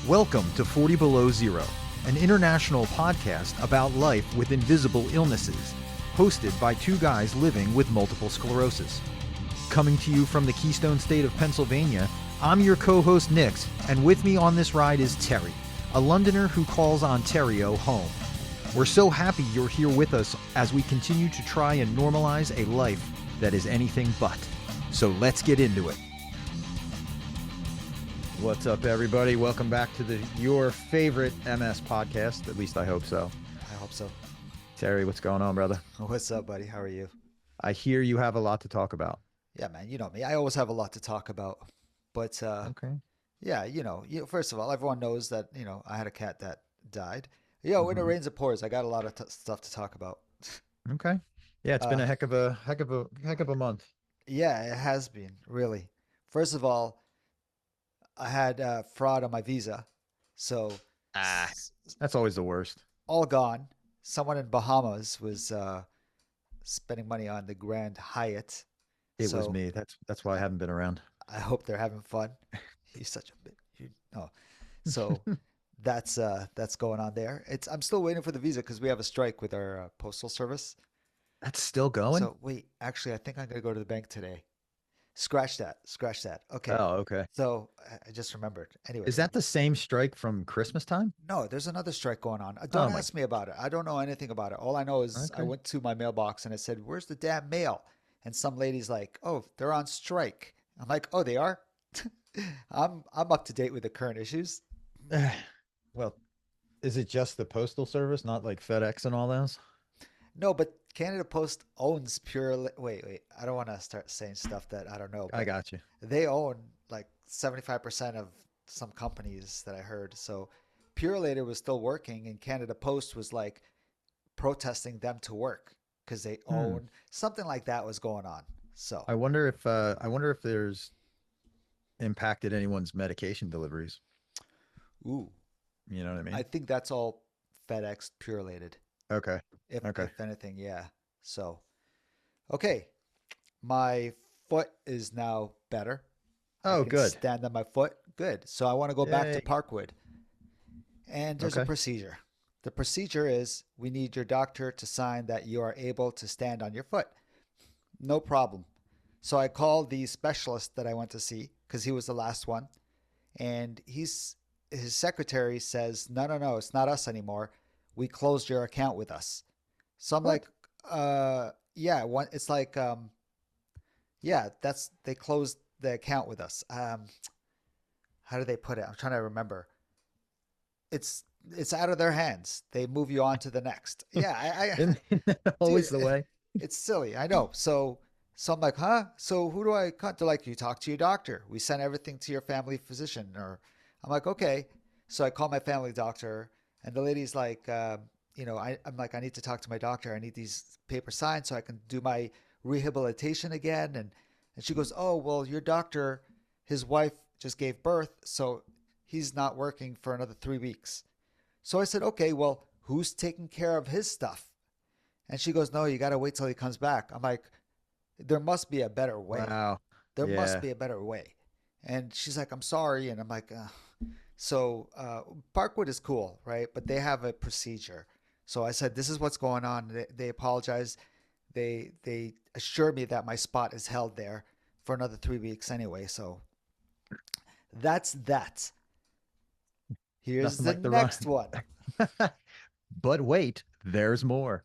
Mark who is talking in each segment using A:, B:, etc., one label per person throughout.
A: Welcome to 40 Below Zero, an international podcast about life with invisible illnesses, hosted by two guys living with multiple sclerosis. Coming to you from the Keystone State of Pennsylvania, I'm your co-host Nix, and with me on this ride is Terry, a Londoner who calls Ontario home. We're so happy you're here with us as we continue to try and normalize a life that is anything but. So let's get into it. What's up, everybody? Welcome back to your favorite MS podcast. At least I hope so.
B: I hope so.
A: Terry, what's going on, brother?
B: What's up, buddy? How are you?
A: I hear you have a lot to talk about.
B: Yeah, man. You know me. I always have a lot to talk about. But
A: Okay.
B: yeah, first of all, everyone knows that, I had a cat that died. When it rains, it pours. I got a lot of stuff to talk about.
A: Okay. Yeah, it's been
B: Uh,
A: a heck of a month.
B: yeah, it has been, really. First of all, I had fraud on my visa. So
A: Ah,
B: s-
A: that's always the worst.
B: all gone. Someone in Bahamas was spending money on the Grand Hyatt.
A: It was
B: So
A: me. That's why I haven't been around.
B: I hope they're having fun. He's such a bit. No. So that's going on there. I'm still waiting for the visa because we have a strike with our postal service.
A: That's still going?
B: So wait, actually, I think I'm gonna go to the bank today. Scratch that. Scratch that. Okay.
A: Oh, okay.
B: So I just remembered.
A: Is
B: Anyways,
A: that the same strike from Christmas time?
B: no, there's another strike going on.
A: Oh
B: Don't
A: my,
B: ask me about it. I don't know anything about it. All I know is I
A: okay.
B: went to my mailbox and it said, "Where's the damn mail?" And some lady's like, "Oh, they're on strike." I'm like, "Oh, they are." I'm up to date with the current issues.
A: Well, is it just the postal service, not like FedEx and all those?
B: No, but Canada Post owns Wait. I don't want to start saying stuff that I don't know,
A: I
B: but
A: got you.
B: they own like 75% of some companies that I heard. So Pure Later was still working, and Canada Post was like protesting them to work because they
A: Hmm.
B: own something like that was going on. So,
A: I wonder if there's impacted anyone's medication deliveries.
B: ooh,
A: You know what I
B: I
A: mean?
B: think that's all FedEx Pure Lated.
A: Okay.
B: If
A: Okay.
B: if anything, yeah. So, okay, my foot is now better. I
A: Oh,
B: can
A: good.
B: stand on my foot. Good. So I want to go back to
A: Yay.
B: Parkwood. And there's a
A: Okay.
B: procedure. The procedure is we need your doctor to sign that you are able to stand on your foot. No problem. So I called the specialist that I went to see because he was the last one. And his secretary says, no, no, no, it's not us anymore. We closed your account with us. So I'm
A: What?
B: like, yeah, it's like, yeah, they closed the account with us. How do they put it? I'm trying to remember. It's it's out of their hands. They move you on to the next. Yeah,
A: Isn't that
B: dude,
A: always the way?
B: it's silly. I know. So I'm like, huh? So who do I cut? They're like, you talk to your doctor. We send everything to your family physician. Or I'm like, okay. So I call my family doctor, and the lady's like, I'm like, I need to talk to my doctor. I need these papers signed so I can do my rehabilitation again. And she goes, oh, well, your doctor, his wife just gave birth, so he's not working for another 3 weeks. So I said, okay, well, who's taking care of his stuff? And she goes, no, you got to wait till he comes back. I'm like, there must be a better way.
A: Wow.
B: There must
A: Yeah.
B: be a better way. And she's like, I'm sorry. And I'm like, so Parkwood is cool, right? But they have a procedure. So I said, this is what's going on. They apologize. They assured me that my spot is held there for another 3 weeks anyway. So that's that. Here's
A: Nothing
B: the
A: like the run.
B: next one.
A: But wait, there's more.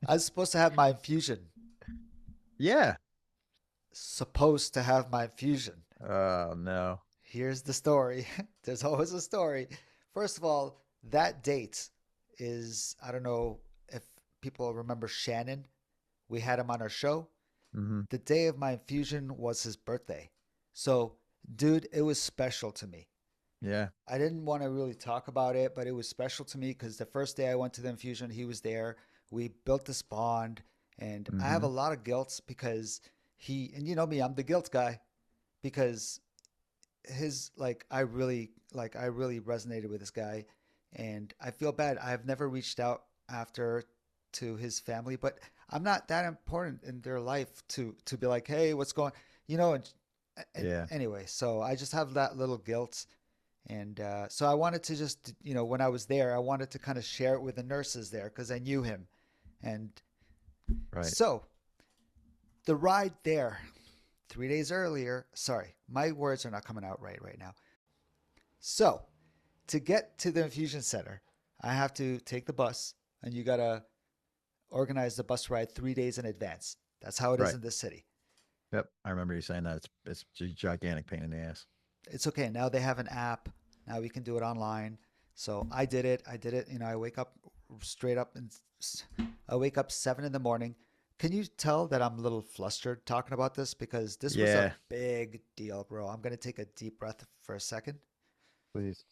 B: I was supposed to have my infusion.
A: Yeah.
B: Supposed to have my infusion.
A: Oh no.
B: Here's the story. There's always a story. First of all, that date I don't know if people remember Shannon. We had him on our show.
A: Hmm.
B: The day of my infusion was his birthday. So, dude, it was special to me.
A: Yeah.
B: I didn't want to really talk about it, but it was special to me because the first day I went to the infusion, he was there. We built this bond, and I have
A: Hmm.
B: a lot of guilt because and you know me, I'm the guilt guy because I really resonated with this guy, and I feel bad. I've never reached out after to his family, but I'm not that important in their life to be like, hey, what's going, you know? And
A: Yeah.
B: anyway, so I just have that little guilt, And so I wanted to just, when I was there, I wanted to kind of share it with the nurses there because I knew him. And
A: Right.
B: so the ride there, 3 days earlier, sorry, my words are not coming out right now. So to get to the infusion center, I have to take the bus, and you got to organize the bus ride 3 days in advance. That's how it is
A: Right.
B: in this city.
A: Yep. I remember you saying that. It's a gigantic pain in the ass.
B: It's okay. Now they have an app. Now we can do it online. So I did it. I wake up straight up and I wake up 7 in the morning. Can you tell that I'm a little flustered talking about this? Because this was a
A: Yeah.
B: big deal, bro. I'm going to take a deep breath for a second.
A: Please.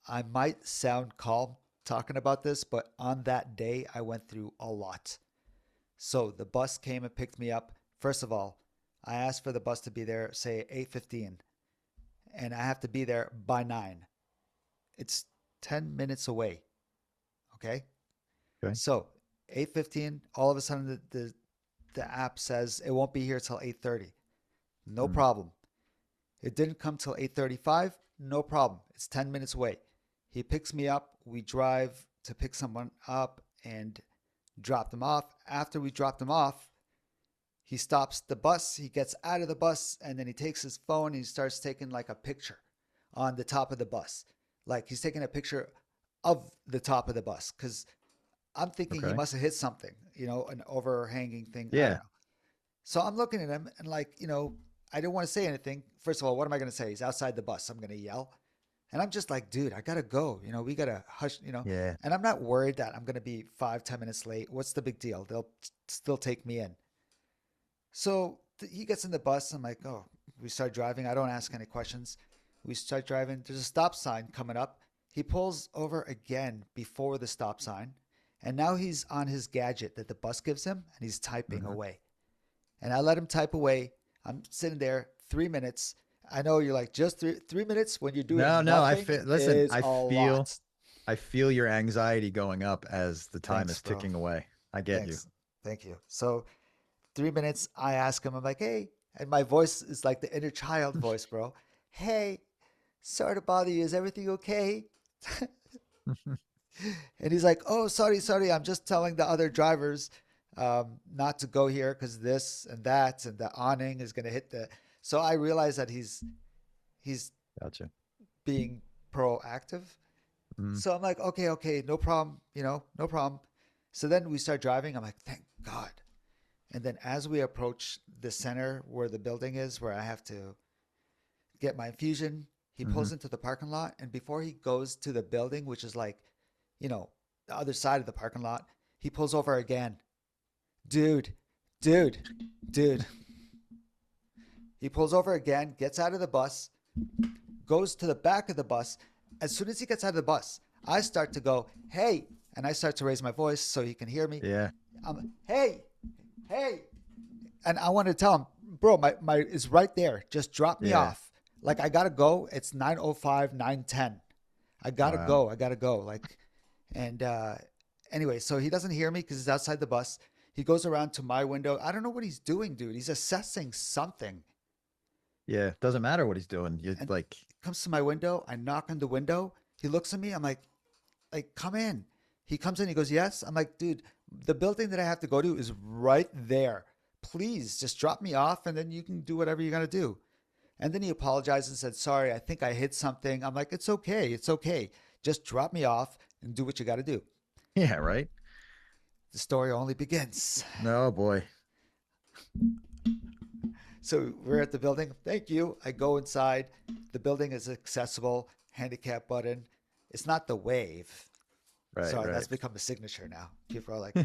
B: I might sound calm talking about this, but on that day, I went through a lot. So the bus came and picked me up. First of all, I asked for the bus to be there, say 8:15, and I have to be there by 9. It's 10 minutes away. Okay?
A: Okay.
B: So 8:15, all of a sudden the app says it won't be here till 8:30. No
A: Mm.
B: problem. It didn't come till 8:35. No problem. It's 10 minutes away. He picks me up. We drive to pick someone up and drop them off. After we drop them off, he stops the bus. He gets out of the bus and then he takes his phone and he starts taking like a picture on the top of the bus. Like he's taking a picture of the top of the bus because I'm thinking he
A: Okay.
B: must have hit something, an overhanging thing. I don't
A: Yeah.
B: know. So I'm looking at him and I didn't want to say anything. First of all, what am I going to say? He's outside the bus. I'm going to yell. And I'm just like, dude, I got to go. We got to hush.
A: Yeah.
B: And I'm not worried that I'm going to be 5, 10 minutes late. What's the big deal? They'll still take me in. So he gets in the bus. I'm like, oh, we start driving. I don't ask any questions. We start driving. There's a stop sign coming up. He pulls over again before the stop sign. And now he's on his gadget that the bus gives him and he's typing
A: Hmm.
B: away. And I let him type away. I'm sitting there 3 minutes. I know you're like, just three minutes when you're
A: No,
B: doing
A: no.
B: nothing
A: Listen.
B: is a lot.
A: I feel your anxiety going up as the time
B: Thanks,
A: is
B: bro.
A: ticking away. I get you.
B: Thanks. Thank you. So 3 minutes, I ask him, I'm like, hey, and my voice is like the inner child voice, bro. Hey, sorry to bother you. Is everything okay? And he's like, oh, sorry. I'm just telling the other drivers not to go here because this and that and the awning is going to hit the. So I realize that he's
A: Gotcha.
B: being proactive.
A: Mm.
B: So I'm like, okay, no problem, no problem. So then we start driving. I'm like, thank God. And then as we approach the center where the building is, where I have to get my infusion, he
A: Hmm.
B: pulls into the parking lot. And before he goes to the building, which is like, the other side of the parking lot, he pulls over again. Dude, dude, dude. He pulls over again, gets out of the bus, goes to the back of the bus. As soon as he gets out of the bus, I start to go, hey, and I start to raise my voice so he can hear me.
A: Yeah.
B: Hey, hey. And I want to tell him, bro, my is right there. Just drop me
A: Yeah.
B: off. Like I gotta go. It's 9:05, 9:10. I gotta
A: Wow.
B: go. I gotta go. Like, and anyway, so he doesn't hear me because he's outside the bus. He goes around to my window. I don't know what he's doing, dude. He's assessing something.
A: Yeah. Doesn't matter what he's doing. You
B: And
A: like.
B: he comes to my window. I knock on the window. He looks at me. I'm like, come in. He comes in. He goes, yes. I'm like, dude, the building that I have to go to is right there. Please just drop me off and then you can do whatever you got to do. And then he apologized and said, sorry, I think I hit something. I'm like, it's okay. It's okay. Just drop me off and do what you got to do.
A: Yeah. Right.
B: The story only begins.
A: No boy.
B: So we're at the building. Thank you. I go inside. The building is accessible. Handicap button. It's not the wave.
A: Right.
B: Sorry,
A: Right.
B: that's become a signature now. People are like,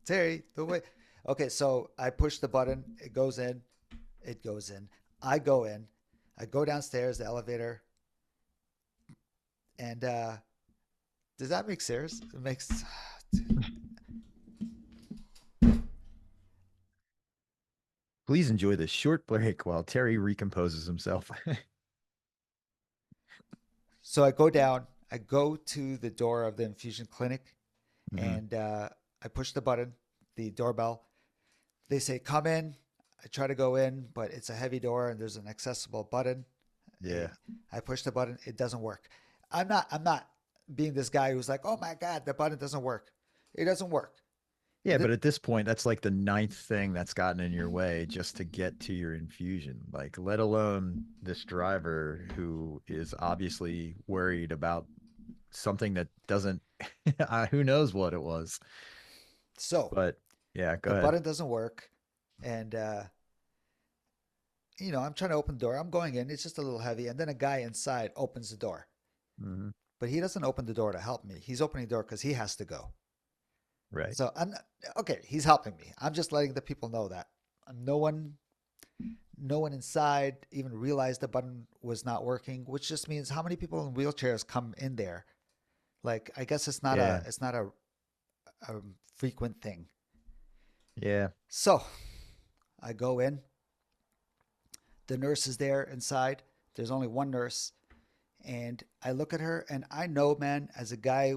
B: Terry, the way. Okay, so I push the button. It goes in. It goes in. I go in. I go downstairs, the elevator. And does that make sense? It makes.
A: Please enjoy this short break while Terry recomposes himself.
B: So I go down. I go to the door of the infusion clinic,
A: Hmm.
B: and I push the button, the doorbell. They say, "Come in." I try to go in, but it's a heavy door and there's an accessible button.
A: Yeah.
B: I, I push the button, it doesn't work. I'm not being this guy who's like, oh my God, the button doesn't work. It doesn't work.
A: Yeah,
B: Th-
A: but at this point, that's like the ninth thing that's gotten in your way just to get to your infusion. Like, let alone this driver who is obviously worried about something that doesn't, who knows what it was.
B: So
A: But yeah, go
B: the
A: ahead.
B: button doesn't work. And, I'm trying to open the door. I'm going in. It's just a little heavy. And then a guy inside opens the door.
A: Hmm.
B: But he doesn't open the door to help me. He's opening the door because he has to go.
A: Right.
B: So okay, he's helping me. I'm just letting the people know that no one, no one inside even realized the button was not working, which just means how many people in wheelchairs come in there. Like I guess
A: Yeah.
B: it's not a frequent thing.
A: Yeah.
B: So I go in. The nurse is there inside. There's only one nurse, and I look at her, and I know, man, as a guy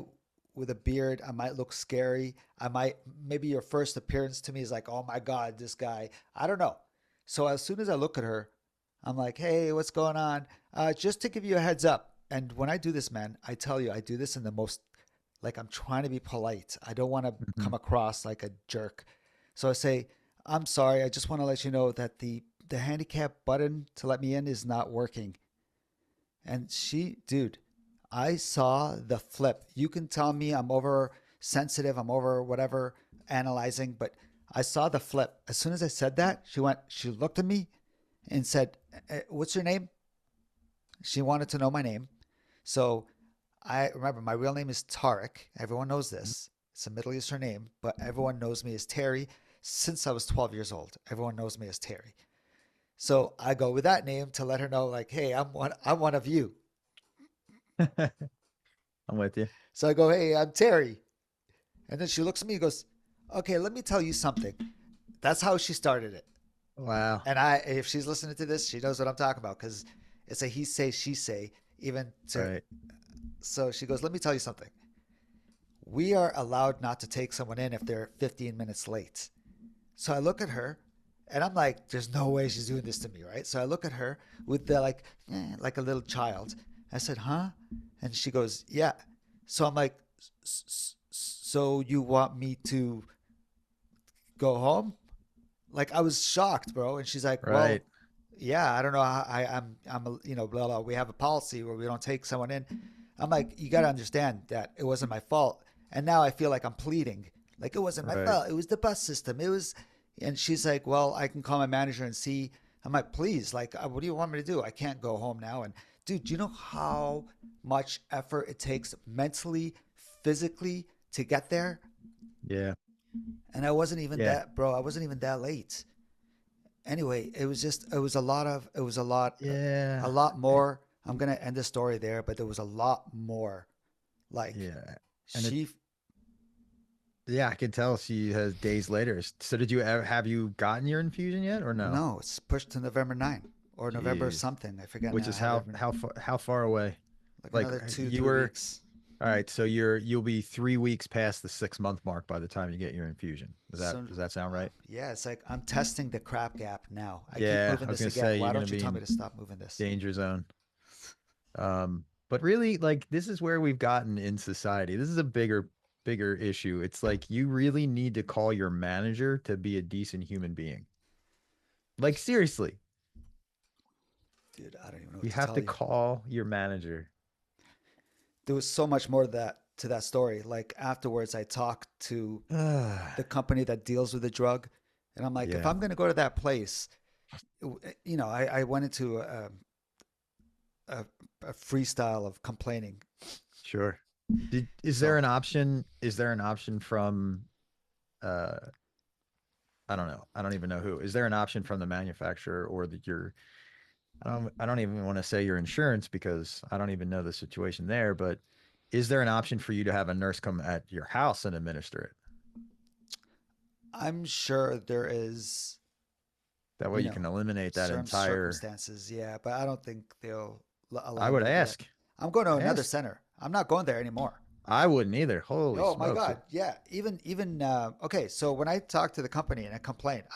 B: with a beard, I might look scary. I might, maybe your first appearance to me is like, oh my God, this guy. I don't know. So as soon as I look at her, I'm like, hey, what's going on? Just to give you a heads up. And when I do this, man, I tell you, I do this in the most, like, I'm trying to be polite. I don't want to
A: Hmm.
B: come across like a jerk. So I say, I'm sorry. I just want to let you know that the handicap button to let me in is not working. And dude, I saw the flip. You can tell me I'm over sensitive, I'm over whatever analyzing, but I saw the flip. As soon as I said that, she looked at me and said, What's your name?" She wanted to know my name. So I remember my real name is Tarek. Everyone knows this. It's a Middle Eastern name, but everyone knows me as Terry since I was 12 years old. Everyone knows me as Terry. So I go with that name to let her know, like, hey, I'm one of you.
A: I'm with you.
B: So I go, hey, I'm Terry. And then she looks at me and goes, okay, let me tell you something. That's how she started it.
A: Wow.
B: And if she's listening to this, she knows what I'm talking about because it's a he say, she say, even to.
A: Right.
B: So she goes, let me tell you something. We are allowed not to take someone in if they're 15 minutes late. So I look at her and I'm like, there's no way she's doing this to me, right? So I look at her with the like a little child. I said, huh? And she goes, yeah. So I'm like, so you want me to go home? Like I was shocked, bro. And she's like, well,
A: Right.
B: yeah, I don't know. Blah, blah. We have a policy where we don't take someone in. I'm like, you got to understand that it wasn't my fault. And now I feel like I'm pleading. Like it wasn't my
A: Right.
B: fault. It was the bus system. It was, and she's like, well, I can call my manager and see. I'm like, please, like, what do you want me to do? I can't go home now. And dude, do you know how much effort it takes mentally, physically to get there?
A: Yeah.
B: And I wasn't even
A: Yeah.
B: that, bro. I wasn't even that late. Anyway, it was a
A: Yeah.
B: lot more. I'm gonna end the story there, but there was a lot more. Like
A: Yeah. And it,
B: she,
A: yeah, I can tell she has days later. So did you ever have you gotten your infusion yet or no?
B: no, it's pushed to November 9 or November
A: Jeez.
B: something. I forget
A: Which
B: now. I
A: is
B: have every
A: how far away?
B: like
A: Like
B: another two,
A: you
B: three
A: were
B: weeks.
A: all right, so you'll be 3 weeks past the 6 month mark by the time you get your infusion.
B: So
A: Does that sound right?
B: yeah, it's like I'm testing the crap gap now. I keep
A: Yeah,
B: moving
A: I was
B: this
A: gonna
B: again.
A: say
B: Why
A: you're gonna
B: don't you
A: be
B: tell me
A: in
B: to stop moving this?
A: danger zone. But really, like this is where we've gotten in society. This is a bigger issue. It's like you really need to call your manager to be a decent human being. Like seriously,
B: Dude, I don't even know what
A: you
B: to
A: have
B: tell
A: to
B: you.
A: call your manager.
B: There was so much more to that story. Like afterwards, I talked to the company that deals with the drug, and I'm like, if
A: Yeah,
B: I'm gonna go to that place, I went into a, a freestyle of complaining.
A: sure. Is there
B: So
A: an option? Is there an option from uh I don't know. I don't even know who. Is there an option from the manufacturer or your I don't even want to say your insurance because I don't even know the situation there, but is there an option for you to have a nurse come at your house and administer it?
B: I'm sure there is,
A: That way you can eliminate that
B: certain
A: entire
B: circumstances, yeah, but I don't think they'll
A: I
B: allow
A: would
B: me to do that.
A: ask.
B: I'm going to another
A: Ask.
B: center. I'm not going there anymore.
A: I wouldn't either. Holy
B: Oh my
A: smokes.
B: God. Yeah. Okay. So when I talk to the company and I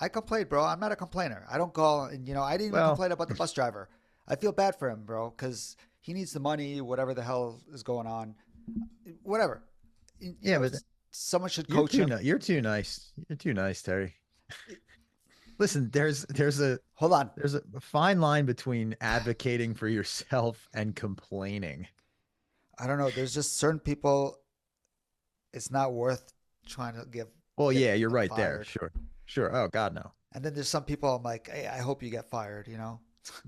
B: complain, bro. I'm not a complainer. I don't call and, I didn't even
A: Well,
B: complain about the bus driver. I feel bad for him, bro, because he needs the money, whatever the hell is going on, whatever. You
A: yeah,
B: know,
A: but
B: someone should coach him.
A: you're too nice. You're too nice, Terry. Listen,
B: Hold on.
A: there's a fine line between advocating for yourself and complaining.
B: I don't know. There's just certain people, it's not worth trying to
A: Well,
B: get
A: yeah, you're
B: them
A: right there.
B: fired.
A: Sure. Sure. Oh God, no.
B: And then there's some people I'm like, hey, I hope you get fired.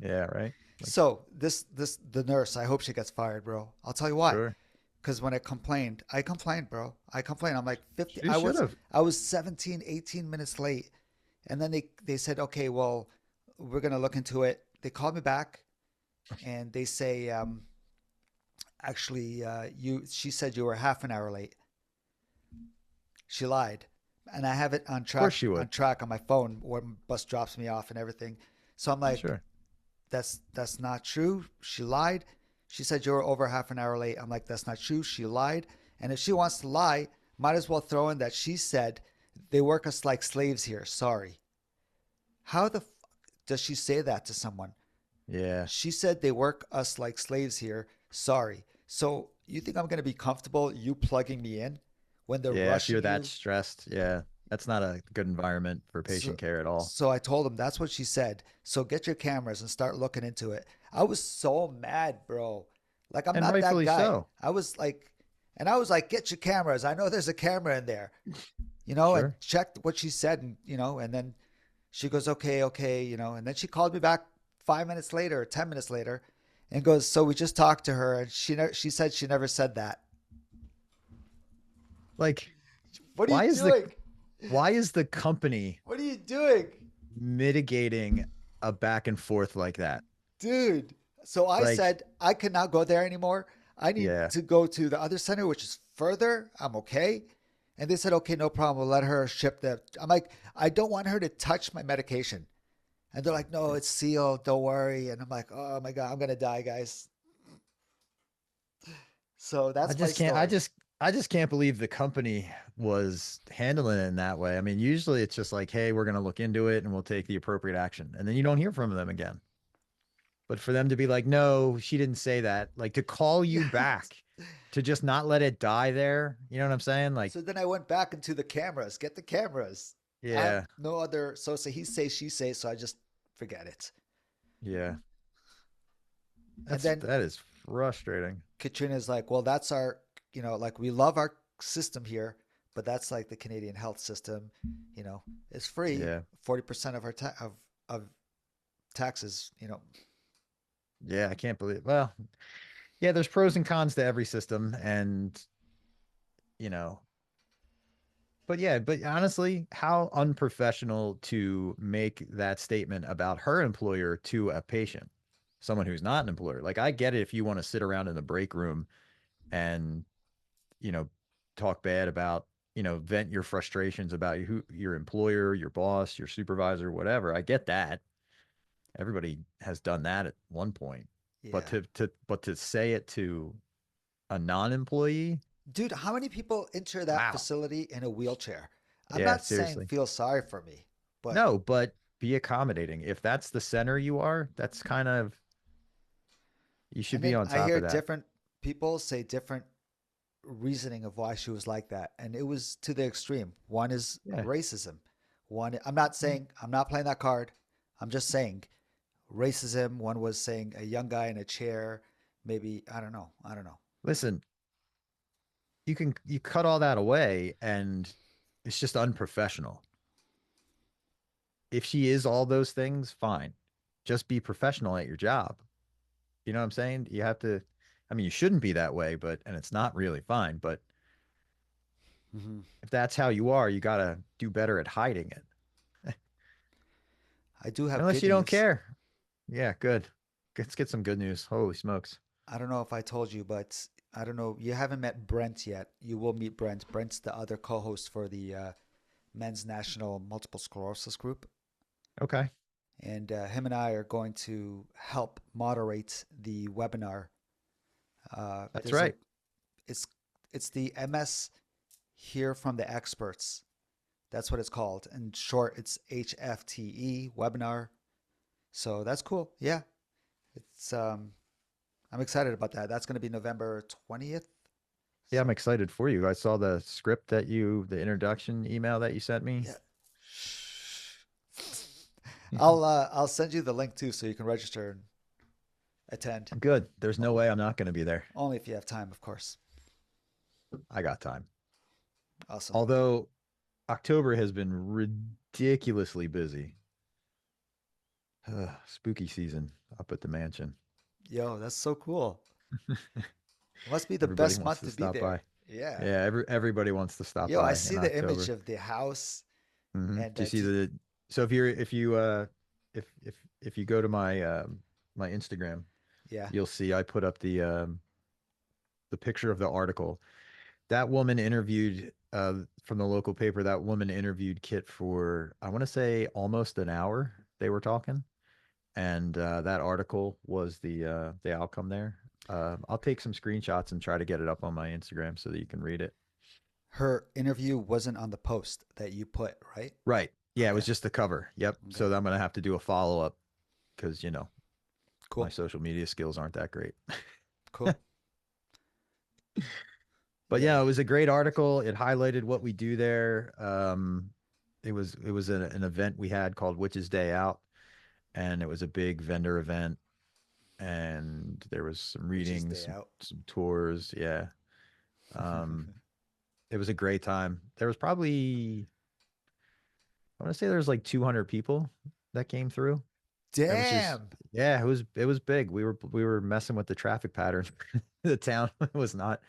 A: Yeah, right. Like,
B: So the nurse, I hope she gets fired, bro. I'll tell you why.
A: sure.
B: Because when I complained, bro. I complained. I'm like 50.
A: She should have.
B: I was 17, 18 minutes late, and then they said, okay, well, we're gonna look into it. They called me back, and they say, actually, she said you were half an hour late. She lied, and I have it
A: Of course she would.
B: on track on my phone when bus drops me off and everything. So I'm like,
A: Sure.
B: that's not true. She lied. She said you were over half an hour late. I'm like, that's not true. She lied. And if she wants to lie, might as well throw in that she said they work us like slaves here. Sorry. How the does she say that to someone?
A: Yeah.
B: She said they work us like slaves here. Sorry. So you think I'm going to be comfortable you plugging me in when they're
A: Yeah. If you're
B: rushing
A: that
B: you?
A: stressed, yeah, that's not a good environment for
B: So,
A: patient care at all.
B: so I told him that's what she said. So get your cameras and start looking into it. I was so mad, bro. Like I'm
A: And
B: not that
A: rightfully
B: guy.
A: so.
B: I was like, get your cameras. I know there's a camera in there, and
A: Sure.
B: checked what she said, and then she goes, okay, okay, and then she called me back 5 minutes later, or 10 minutes later, and goes, so we just talked to her, and she said she never said that.
A: Like,
B: What are you
A: why is the
B: doing?
A: why is the company
B: What are you doing?
A: mitigating a back and forth like that?
B: Dude. So I
A: Like,
B: said I could not go there anymore. I need
A: yeah,
B: to go to the other center, which is further. I'm okay. And they said, okay, no problem. We'll let her ship the. I'm like, I don't want her to touch my medication. And they're like, no, it's sealed. Don't worry. And I'm like, oh my God, I'm going to die, guys. So
A: I
B: that's my
A: just can't. I
B: story.
A: just I just can't believe the company was handling it in that way. I mean, usually it's just like, hey, we're going to look into it and we'll take the appropriate action, and then you don't hear from them again. But for them to be like, no, she didn't say that, like to call you
B: Yeah.
A: back, to just not let it die there. You know what I'm saying? Like,
B: So then I went back into the cameras, get the cameras. I have
A: yeah,
B: no other. So he say, she say. So I just forget it.
A: yeah,
B: And then
A: that is frustrating.
B: Katrina's like, well, that's like we love our system here, but that's like the Canadian health system. It's free.
A: Yeah,
B: 40% of of taxes.
A: yeah, I can't believe. Well, yeah, there's pros and cons to every system, and you know, but yeah, but honestly, how unprofessional to make that statement about her employer to a patient, someone who's not an employer. Like, I get it if you want to sit around in the break room and, you know, talk bad about, vent your frustrations about your employer, your boss, your supervisor, whatever. I get that. Everybody has done that at one point. But
B: Yeah.
A: to say it to a non-employee,
B: Dude, how many people enter that
A: wow.
B: facility in a wheelchair? I'm
A: Yeah,
B: not saying
A: seriously.
B: feel sorry for me, but
A: No, but be accommodating. If that's the center you are, that's kind of, you should
B: and
A: be
B: then
A: on
B: I
A: top
B: hear
A: of that.
B: different people say different reasoning of why she was like that, and it was to the extreme. One is
A: Yeah.
B: racism. I'm not saying I'm not playing that card. I'm just saying racism. One was saying a young guy in a chair. Maybe I don't know. I don't know.
A: Listen, you cut all that away and it's just unprofessional. If she is all those things, fine. Just be professional at your job. You know what I'm saying? You have to, I mean, you shouldn't be that way, and it's not really fine, but
B: Hmm.
A: if that's how you are, you got to do better at hiding it.
B: I do have
A: Unless
B: good
A: you don't
B: news.
A: care. Yeah, good. Let's get some good news. Holy smokes.
B: I don't know if I told you, but I don't know. You haven't met Brent yet. You will meet Brent. Brent's the other co-host for the Men's National Multiple Sclerosis Group,
A: Okay.
B: and him and I are going to help moderate the webinar.
A: That's
B: There's a
A: right.
B: it's it's the MS Hear from the Experts. That's what it's called. In short, it's HFTE webinar. So that's cool. Yeah. It's I'm excited about that. That's going to be November 20th.
A: Yeah, I'm
B: So,
A: excited for you. I saw the script the introduction email that you sent me.
B: yeah. I'll send you the link too so you can register and attend.
A: Good. There's no
B: O-
A: way I'm not going to be there.
B: Only if you have time, of course.
A: I got time.
B: Awesome.
A: Although October has been ridiculously busy. Spooky season up at the mansion.
B: Yo, that's so cool. It must be the
A: Everybody
B: best
A: wants
B: month
A: to
B: to be
A: stop
B: there.
A: by.
B: Yeah.
A: Yeah, everybody wants to stop
B: Yo, I
A: by
B: see
A: in
B: the image
A: October.
B: of the house and
A: Do you see the so if you go to my Instagram,
B: yeah,
A: you'll see I put up the picture of the article. That woman interviewed from the local paper, that woman interviewed Kit for I want to say almost an hour. They were talking. And that article was the outcome there. I'll take some screenshots and try to get it up on my Instagram so that you can read it.
B: her interview wasn't on the post that you put, right?
A: Right. Yeah, it
B: Okay.
A: was just the cover. Yep.
B: Okay.
A: So I'm gonna have to do a follow up because my
B: Cool.
A: social media skills aren't that great.
B: Cool.
A: But
B: Yeah.
A: yeah, it was a great article. It highlighted what we do there. It was an event we had called Witches Day Out, and it was a big vendor event, and there was some
B: Which is
A: readings,
B: day out.
A: some tours. Yeah. Um, it was a great time. There was probably, I want to say there was like 200 people that came through. It was just,
B: Damn.
A: yeah, it was big. We were messing with the traffic pattern. The town was not.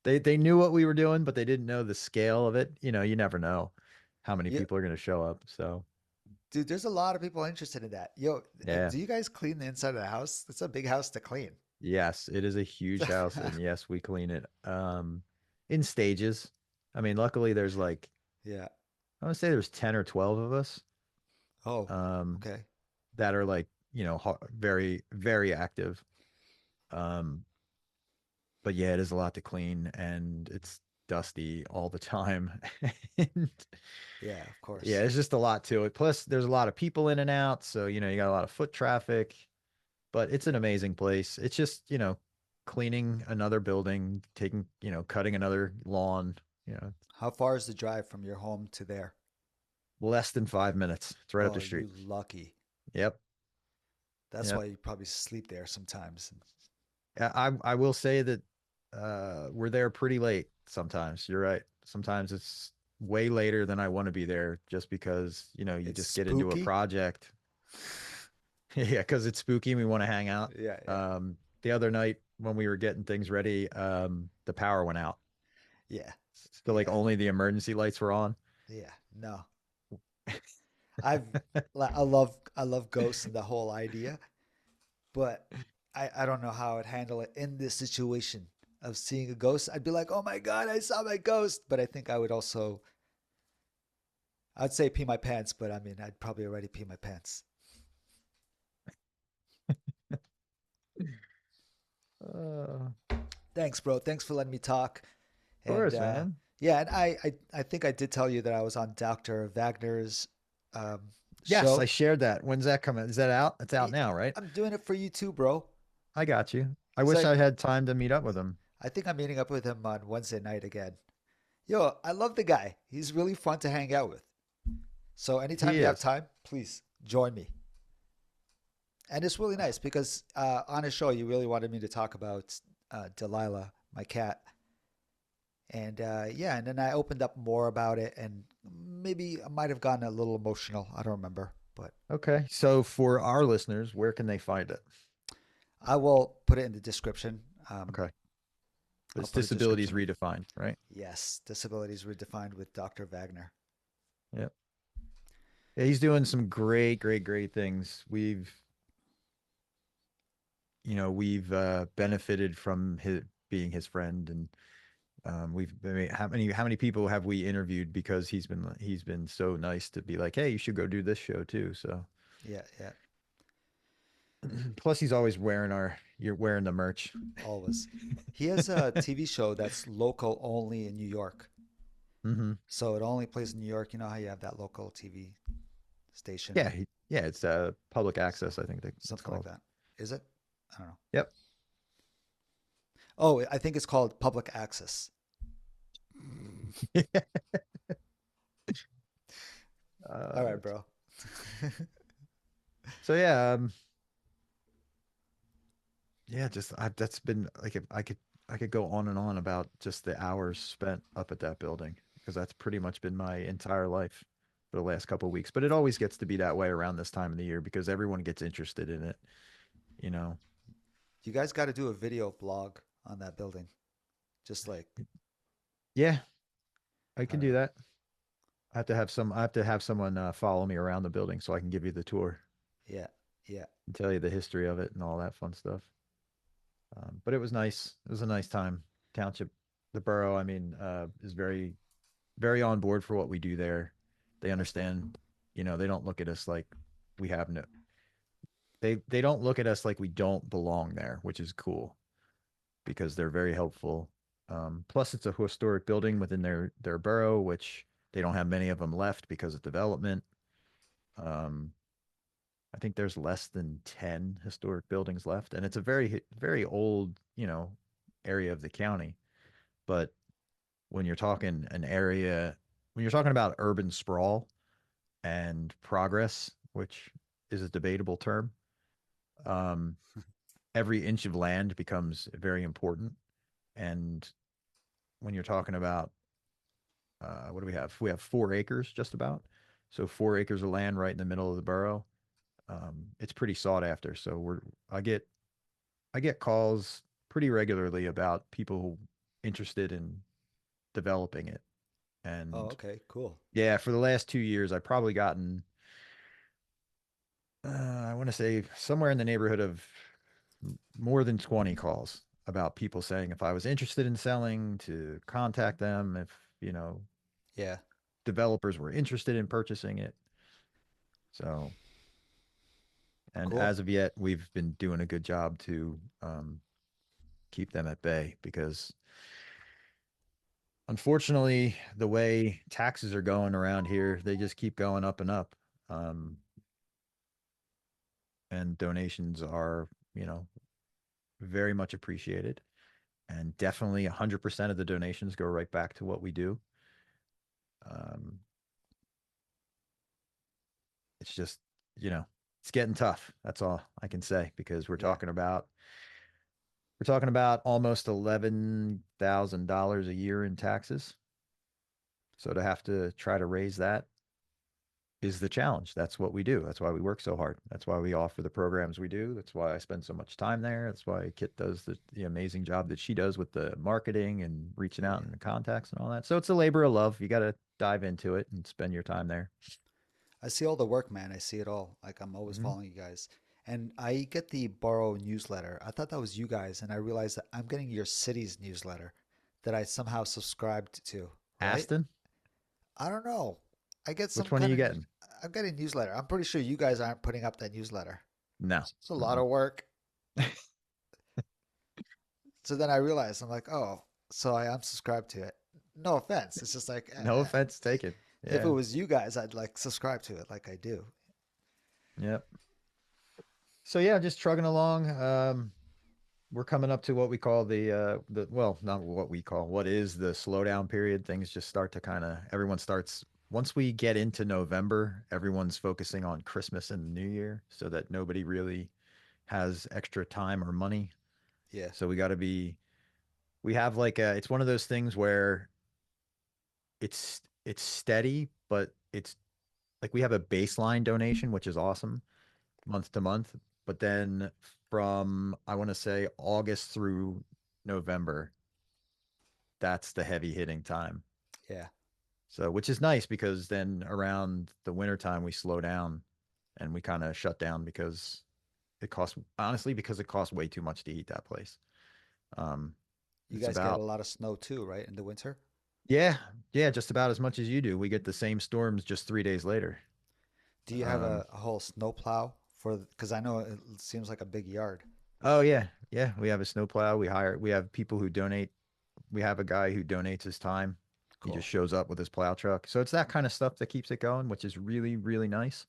A: They knew what we were doing, but they didn't know the scale of it. You never know how many
B: Yeah,
A: people are going to show up. So
B: dude, there's a lot of people interested in that. Yo,
A: yeah,
B: do you guys clean the inside of the house? It's a big house to clean.
A: yes, it is a huge house, and yes, we clean it in stages. I mean, luckily there's like
B: Yeah.
A: I want to say there's 10 or 12 of us.
B: Oh,
A: Um,
B: okay.
A: that are like very very active. Um, but yeah, it is a lot to clean and it's dusty all the time. And
B: Yeah, of
A: yeah,
B: course.
A: it's just a lot to it. Plus, there's a lot of people in and out, so you got a lot of foot traffic. But it's an amazing place. It's just cleaning another building, cutting another lawn. You know,
B: How far is the drive from your home to there?
A: less than 5 minutes. It's right up
B: Oh,
A: the street.
B: you lucky.
A: Yep,
B: That's
A: yep.
B: why you probably sleep there sometimes.
A: I will say that we're there pretty late sometimes. You're right. Sometimes it's way later than I want to be there just because, you
B: It's
A: just get into a
B: spooky.
A: project. Yeah, because it's spooky and we want to hang out.
B: Yeah, yeah,
A: The other night when we were getting things ready, the power went out.
B: yeah,
A: So like
B: yeah,
A: only the emergency lights were on.
B: yeah. No, I've I love ghosts and the whole idea, but I don't know how I'd handle it in this situation of seeing a ghost. I'd be like, oh my god, I saw my ghost. But I think I would also I'd say pee my pants, but I mean I'd probably already pee my pants.
A: Of
B: Thanks, bro. Thanks for letting me talk. And
A: course, man.
B: yeah, and I think I did tell you that I was on Dr. Wagner's um,
A: Yes, I
B: show.
A: shared that. When's that coming? Is that out? It's out
B: Y-
A: now, right?
B: I'm doing it for you too, bro.
A: I got you. I
B: So
A: wish I had time to meet up with him.
B: I think I'm meeting up with him on Wednesday night again. Yo, I love the guy. He's really fun to hang out with. So anytime
A: He
B: you have
A: is.
B: time, please join me. And it's really nice because on his show, you really wanted me to talk about Delilah, my cat. And yeah, and then I opened up more about it, and maybe I might have gotten a little emotional. I don't remember, but
A: Okay. So for our listeners, where can they find it?
B: I will put it in the description.
A: Okay.
B: I'll
A: It's
B: put a
A: disabilities
B: description.
A: redefined, right?
B: Yes, disabilities redefined with Dr. Wagner.
A: Yep. Yeah, he's doing some great, great, great things. We've benefited from his being his friend, and I mean, how many people have we interviewed because he's been so nice to be like, hey, you should go do this show too. So
B: Yeah, yeah.
A: Plus, he's always wearing you're wearing the merch.
B: Always. He has a TV show that's local only in New York.
A: Hmm.
B: So it only plays in New York. You know how you have that local TV station,
A: Yeah, yeah, it's public access, I think that it's
B: something like
A: called.
B: that. Is it? I don't know.
A: Yep.
B: Oh, I think it's called Public Access. All
A: uh,
B: right, bro.
A: so yeah, yeah, that's been like if I could go on and on about just the hours spent up at that building because that's pretty much been my entire life for the last couple of weeks. But it always gets to be that way around this time of the year because everyone gets interested in it, you know.
B: You guys got to do a video blog on that building. Just like,
A: Yeah, I
B: I
A: can
B: don't
A: do
B: know.
A: that. I have to have someone follow me around the building so I can give you the tour
B: Yeah, yeah,
A: and tell you the history of it and all that fun stuff. But it was nice. It was a nice time. Township, the borough, I mean, is very on board for what we do there. They
B: that's good.
A: understand, they don't look at us like we have no they don't look at us like we don't belong there, which is cool because they're very helpful. Plus it's a historic building within their borough, which they don't have many of them left because of development. Um, I think there's less than 10 historic buildings left, and it's a very old, area of the county. But when you're talking an area, when you're talking about urban sprawl and progress, which is a debatable term, um, every inch of land becomes very important. And when you're talking about what do we have? We have 4 acres just about. So 4 acres of land right in the middle of the borough. It's pretty sought after. So I get I get calls pretty regularly about people interested in developing it.
B: Oh,
A: And
B: okay, cool.
A: yeah, for the last 2 years, I've probably gotten I want to say somewhere in the neighborhood of more than 20 calls about people saying if I was interested in selling to contact them, if,
B: Yeah,
A: developers were interested in purchasing it. So, and
B: cool.
A: as of yet, we've been doing a good job to keep them at bay because unfortunately, the way taxes are going around here, they just keep going up and up. Um, and donations are, you know, very much appreciated. And definitely 100% of the donations go right back to what we do. Um, it's just, you know, it's getting tough. That's all I can say because
B: Yeah.
A: we're talking about almost $11,000 a year in taxes. So to have to try to raise that is the challenge. That's what we do. That's why we work so hard. That's why we offer the programs we do. That's why I spend so much time there. That's why Kit does the amazing job that she does with the marketing and reaching out
B: Yeah.
A: and the contacts and all that. So it's a labor of love. You got to dive into it and spend your time there.
B: I see all the work, man. I see it all. Like I'm always
A: Mm-hmm.
B: following you guys. And I get the Borough newsletter. I thought that was you guys, and I realized that I'm getting your city's newsletter that I somehow subscribed to, right?
A: Aston,
B: I don't know. I get some
A: which one are
B: kind
A: you
B: of
A: getting?
B: I'm getting newsletter. I'm pretty sure you guys aren't putting up that newsletter.
A: No.
B: It's a lot
A: Mm-mm.
B: of work. So then I realized I'm like, oh, so I unsubscribed to it. No offense. It's just like
A: No offense taken.
B: if it
A: Yeah.
B: was you guys, I'd like subscribe to it like I do.
A: Yep. So yeah, just trugging along. We're coming up to what we call the well, not what we call, what is the slowdown period. Things just start to kind of everyone starts once we get into November, everyone's focusing on Christmas and the New Year so that nobody really has extra time or money.
B: Yeah.
A: So we have like it's one of those things where it's steady, but it's like we have a baseline donation, which is awesome month to month. But then from I want to say August through November, that's the heavy hitting time.
B: Yeah.
A: So, which is nice because then around the winter time we slow down and we kind of shut down because because it costs way too much to heat that place. Um,
B: You
A: it's
B: guys get a
A: about
B: lot of snow too, right? In the winter?
A: yeah, yeah, just about as much as you do. We get the same storms just 3 days later.
B: Do you have
A: Um,
B: a whole snow plow for because I know it seems like a big yard.
A: Oh yeah, yeah. We have a snowplow. We have people who donate. We have a guy who donates his time. He
B: Cool.
A: just shows up with his plow truck. So it's that kind of stuff that keeps it going, which is really, really nice.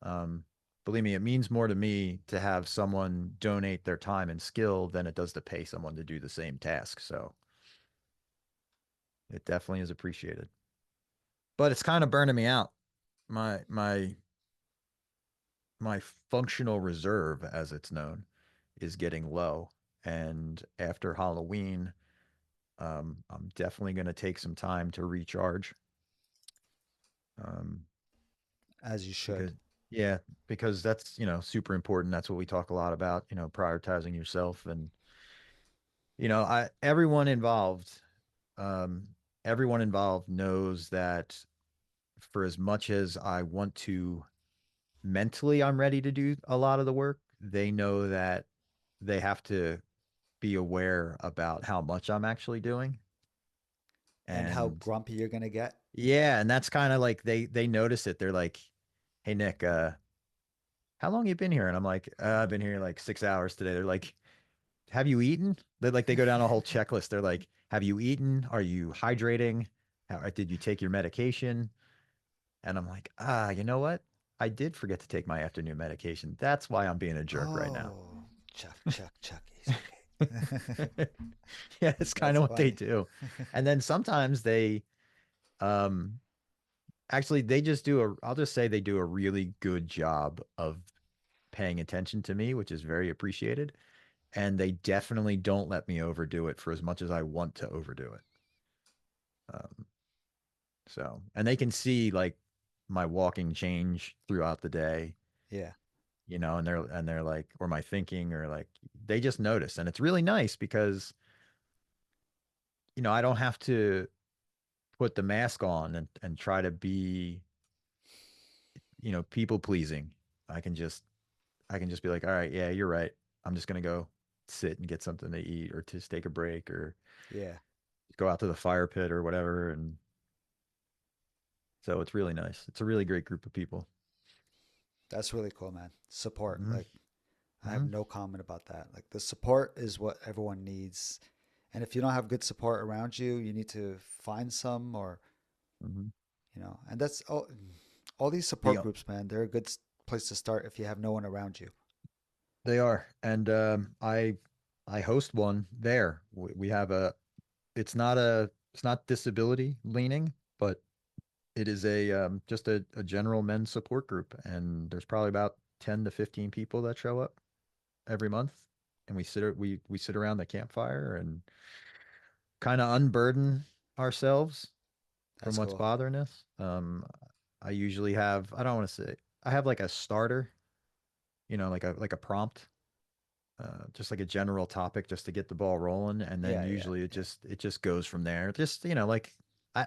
A: Um, Believe me, it means more to me to have someone donate their time and skill than it does to pay someone to do the same task. So it definitely is appreciated. But it's kind of burning me out. My my my functional reserve, as it's known, is getting low. And after Halloween, I'm definitely going to take some time to recharge. Um,
B: As you should.
A: because yeah, because that's, super important. That's what we talk a lot about, prioritizing yourself. And I um everyone involved knows that for as much as I want to mentally, I'm ready to do a lot of the work, they know that they have to be aware about how much I'm actually doing.
B: And how
A: And
B: grumpy you're gonna get.
A: yeah, and that's kind of like they notice it. They're like, "Hey Nick, how long you been here?" And I'm like, "I've been here like 6 hours today." They're like, "Have you eaten?" They go down a whole checklist. They're like, "Have you eaten? Are you hydrating? Did you take your medication?" And I'm like, you know what? I did forget to take my afternoon medication. That's why I'm being a jerk right now.
B: Oh, Chuck. He's okay.
A: Yeah, it's kind
B: That's
A: of what they
B: funny.
A: do. And then sometimes um, actually, they just do I'll just say they do a really good job of paying attention to me, which is very appreciated. And they definitely don't let me overdo it for as much as I want to overdo it. Um, and they can see like my walking change throughout the day,
B: Yeah.
A: and they're like, or my thinking, or like they just notice, and it's really nice because I don't have to put the mask on and try to be people pleasing. I can just I can just be like, all right, yeah, you're right. I'm just gonna go sit and get something to eat, or just take a break, or
B: Yeah.
A: go out to the fire pit or whatever. And so it's really nice. It's a really great group of people.
B: That's really cool, man. Support.
A: Hmm.
B: Like I have
A: Hmm.
B: no comment about that. Like the support is what everyone needs. And if you don't have good support around you, you need to find some or,
A: Hmm.
B: and that's all these support
A: The
B: groups, man. They're a good place to start if you have no one around you.
A: They are, and I host one there. We have a. It's not disability leaning, but it is a just a general men's support group, and there's probably about 10 to 15 people that show up every month, and we sit around the campfire and kind of unburden ourselves from
B: That's
A: what's
B: cool.
A: bothering us. I usually have, I don't want to say, I have like a starter, like a prompt, just like a general topic, just to get the ball rolling, and then
B: Yeah.
A: usually
B: Yeah.
A: it just goes from there. Just like,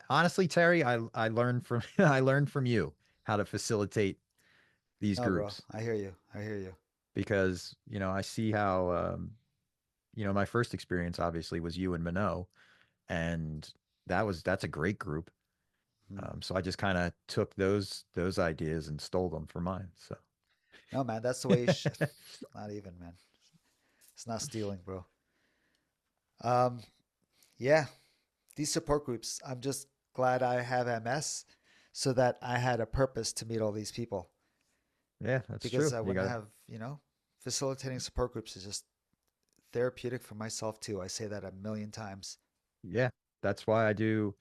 A: honestly, Terry, I learned from I learned from you how to facilitate these
B: No, bro.
A: groups,
B: I hear you. I hear you.
A: because I see how my first experience obviously was you and Minot, and that's a great group.
B: Hmm.
A: So I just kind of took those ideas and stole them for mine. So
B: No, man. That's the way you should. Not even, man. It's not stealing, bro. Um, yeah. These support groups, I'm just glad I have MS so that I had a purpose to meet all these people
A: yeah, that's
B: because
A: true.
B: I
A: You
B: wouldn't
A: got to
B: have, facilitating support groups is just therapeutic for myself too. I say that a million times.
A: Yeah, that's why I do.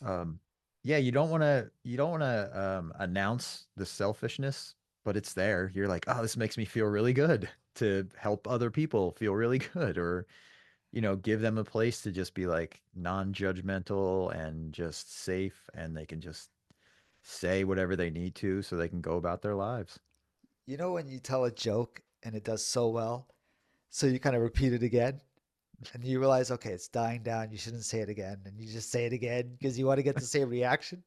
A: Um, yeah, you don't want to announce the selfishness, but it's there. You're like, oh, this makes me feel really good to help other people feel really good, or give them a place to just be like non-judgmental and just safe, and they can just say whatever they need to so they can go about their lives.
B: You know when you tell a joke and it does so well, so you kind of repeat it again and you realize, okay, it's dying down. You shouldn't say it again. And you just say it again because you want to get the same reaction.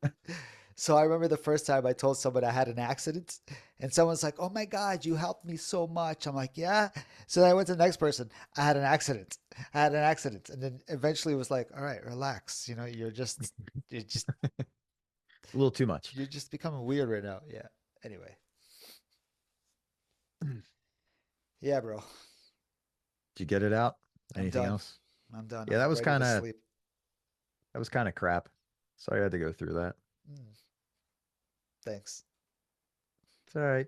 B: So I remember the first time I told someone I had an accident and someone's like, oh my God, you helped me so much. I'm like, yeah. So then I went to the next person. I had an accident. I had an accident. And then eventually it was like, all right, relax. You're just,
A: A little too much.
B: you're just becoming weird right now. Yeah. Anyway. Yeah, bro.
A: Did you get it out?
B: I'm
A: Anything
B: done.
A: else?
B: I'm done.
A: Yeah,
B: I'm ready to sleep.
A: that was kind of crap. Sorry I had to go through that.
B: Mm, thanks.
A: It's all right.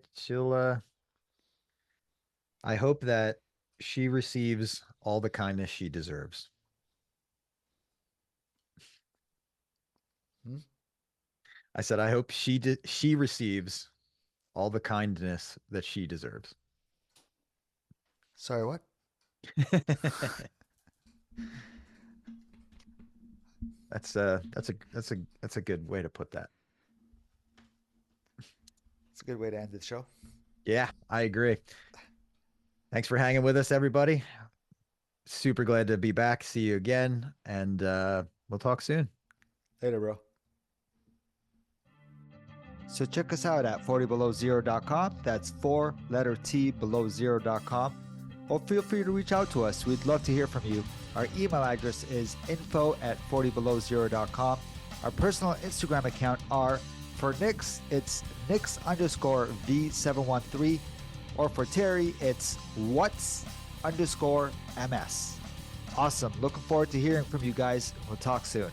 A: I hope that she receives all the kindness she deserves.
B: Hmm?
A: I said I hope she receives all the kindness that she deserves.
B: Sorry, what?
A: That's a good way to put that.
B: It's a good way to end the show.
A: Yeah, I agree. Thanks for hanging with us, everybody. Super glad to be back. See you again, and we'll talk soon.
B: Later, bro. So check us out at 40belowzero.com. That's 4 letter T below zero.com. Or feel free to reach out to us. We'd love to hear from you. Our email address is info@40belowzero.com. Our personal Instagram account are, for Nix, it's Nix_V713. Or for Terry, it's What's_MS. Awesome. Looking forward to hearing from you guys. We'll talk soon.